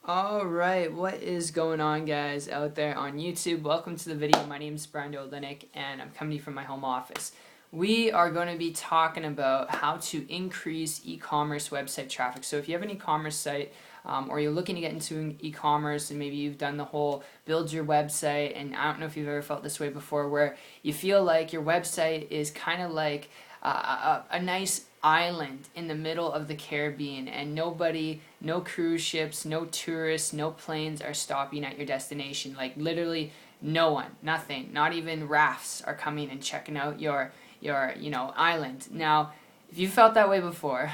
Alright, what is going on, guys, out there on YouTube? Welcome to the video. My name is Brian Dolinick and I'm coming to you from my home office. We are going to be talking about how to increase e-commerce website traffic. So if you have an e-commerce site or you're looking to get into e-commerce and maybe you've done the whole build your website, and I don't know if you've ever felt this way before, where you feel like your website is kind of like a nice island in the middle of the Caribbean, and no cruise ships, no tourists, no planes are stopping at your destination. Like literally no one, nothing, not even rafts are coming and checking out your island. Now, if you felt that way before,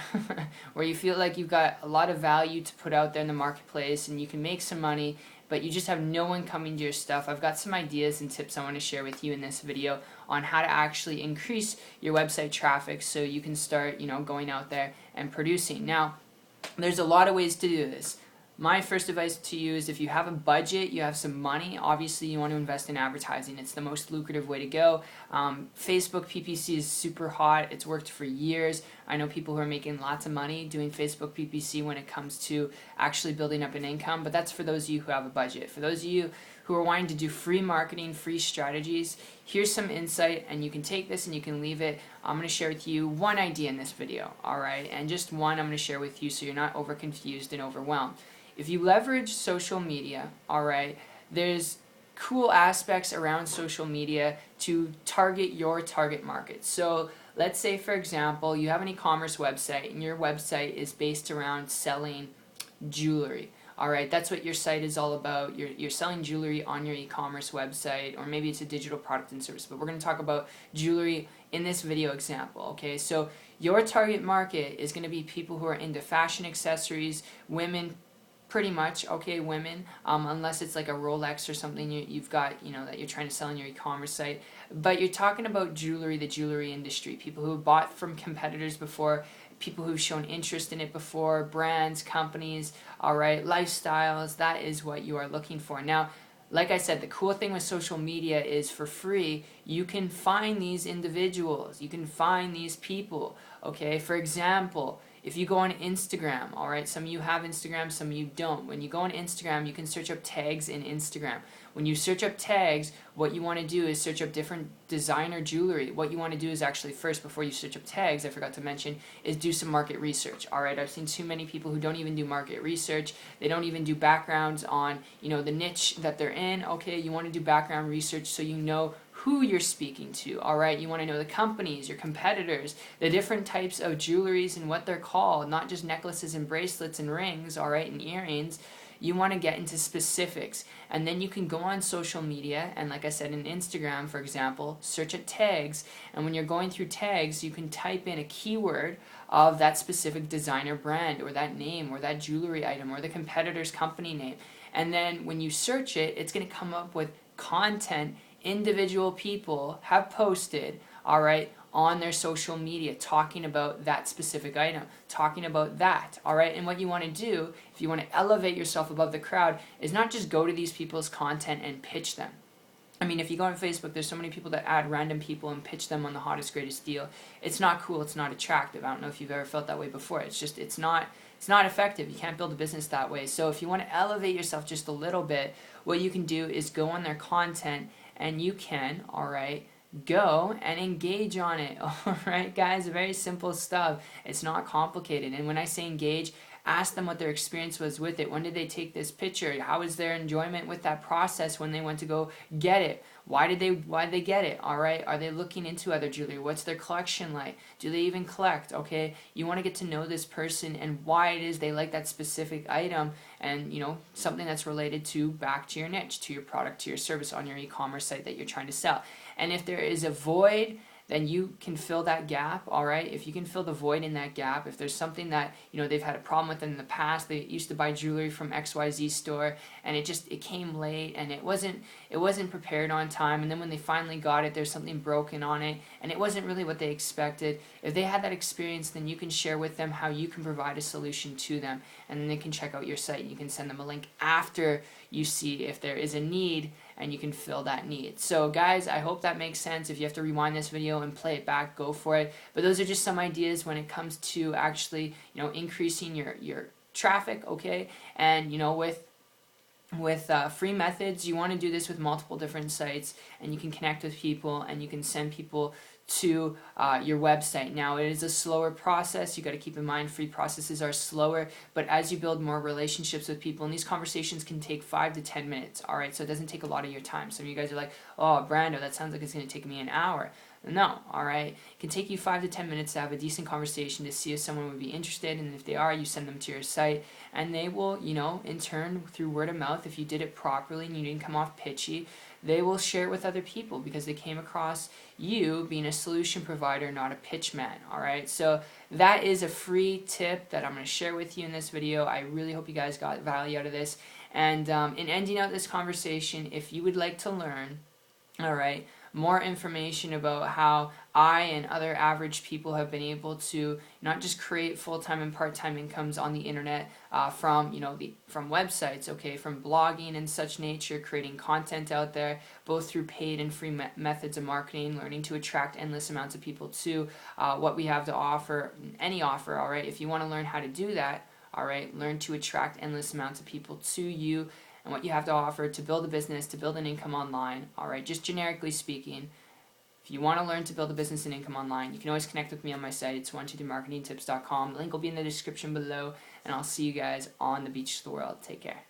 where you feel like you've got a lot of value to put out there in the marketplace and you can make some money, but you just have no one coming to your stuff, I've got some ideas and tips I want to share with you in this video on how to actually increase your website traffic so you can start, going out there and producing. Now, there's a lot of ways to do this. My first advice to you is, if you have a budget, you have some money, obviously you want to invest in advertising. It's the most lucrative way to go. Facebook PPC is super hot. It's worked for years. I know people who are making lots of money doing Facebook PPC when it comes to actually building up an income, but that's for those of you who have a budget. For those of you who are wanting to do free marketing, free strategies, here's some insight, and you can take this and you can leave it. I'm going to share with you one idea in this video, alright? And just one I'm going to share with you so you're not over confused and overwhelmed. If you leverage social media, alright, there's cool aspects around social media to target your target market. So let's say, for example, you have an e-commerce website and your website is based around selling jewelry. Alright, that's what your site is all about. You're selling jewelry on your e-commerce website, or maybe it's a digital product and service, but we're going to talk about jewelry in this video example, okay? So your target market is going to be people who are into fashion accessories, women, pretty much, okay, women, unless it's like a Rolex or something you've got, that you're trying to sell on your e-commerce site. But you're talking about jewelry, the jewelry industry, people who have bought from competitors before, people who've shown interest in it before, brands, companies, alright, lifestyles. That is what you are looking for. Now, like I said, the cool thing with social media is, for free, you can find these individuals, you can find these people, okay? For example, if you go on Instagram, alright, some of you have Instagram, some of you don't. When you go on Instagram, you can search up tags in Instagram. When you search up tags, what you want to do is search up different designer jewelry. What you want to do is actually, first, before you search up tags, I forgot to mention, is do some market research. Alright, I've seen too many people who don't even do market research. They don't even do backgrounds on, the niche that they're in. Okay, you want to do background research so you know who you're speaking to, alright? You want to know the companies, your competitors, the different types of jewelries and what they're called, not just necklaces and bracelets and rings, alright, and earrings. You want to get into specifics, and then you can go on social media, and like I said, in Instagram, for example, search at tags, and when you're going through tags, you can type in a keyword of that specific designer brand, or that name, or that jewelry item, or the competitor's company name, and then when you search it, it's going to come up with content individual people have posted, alright, on their social media, talking about that specific item, talking about that, alright? And what you want to do, if you want to elevate yourself above the crowd, is not just go to these people's content and pitch them. I mean, if you go on Facebook, there's so many people that add random people and pitch them on the hottest, greatest deal. It's not cool, it's not attractive. I don't know if you've ever felt that way before. It's not effective. You can't build a business that way. So if you want to elevate yourself just a little bit, what you can do is go on their content, and you can, alright, go and engage on it. Alright, guys, very simple stuff. It's not complicated. And when I say engage, ask them what their experience was with it. When did they take this picture? How was their enjoyment with that process when they went to go get it? Why did they get it? Alright, are they looking into other jewelry? What's their collection like? Do they even collect? Okay, you want to get to know this person and why it is they like that specific item, and something that's related to back to your niche, to your product, to your service on your e-commerce site that you're trying to sell. And if there is a void, then you can fill that gap, alright? If you can fill the void in that gap, if there's something that, they've had a problem with in the past, they used to buy jewelry from XYZ store, and it came late, and it wasn't prepared on time, and then when they finally got it, there's something broken on it, and it wasn't really what they expected. If they had that experience, then you can share with them how you can provide a solution to them, and then they can check out your site, and you can send them a link after you see if there is a need, and you can fill that need. So guys, I hope that makes sense. If you have to rewind this video and play it back, go for it. But those are just some ideas when it comes to actually, increasing your traffic, okay? And with free methods, you want to do this with multiple different sites, and you can connect with people and you can send people to your website. Now, it is a slower process. You got to keep in mind free processes are slower, but as you build more relationships with people, and these conversations can take 5 to 10 minutes, all right? So it doesn't take a lot of your time. Some of you guys are like, oh, Brando, that sounds like it's going to take me an hour. No, all right? It can take you 5 to 10 minutes to have a decent conversation to see if someone would be interested, and if they are, you send them to your site, and they will, in turn, through word of mouth, if you did it properly and you didn't come off pitchy, they will share it with other people because they came across you being a solution provider, not a pitch man, all right? So that is a free tip that I'm going to share with you in this video. I really hope you guys got value out of this. And in ending out this conversation, if you would like to learn, all right, more information about how I and other average people have been able to not just create full-time and part-time incomes on the internet from from websites, okay, from blogging and such nature, creating content out there, both through paid and free methods of marketing, learning to attract endless amounts of people to what we have to offer, any offer, all right. If you want to learn how to do that, all right, learn to attract endless amounts of people to you and what you have to offer to build a business, to build an income online, all right, just generically speaking. If you want to learn to build a business and income online, you can always connect with me on my site. It's 123marketingtips.com. The link will be in the description below, and I'll see you guys on the beach of the world. Take care.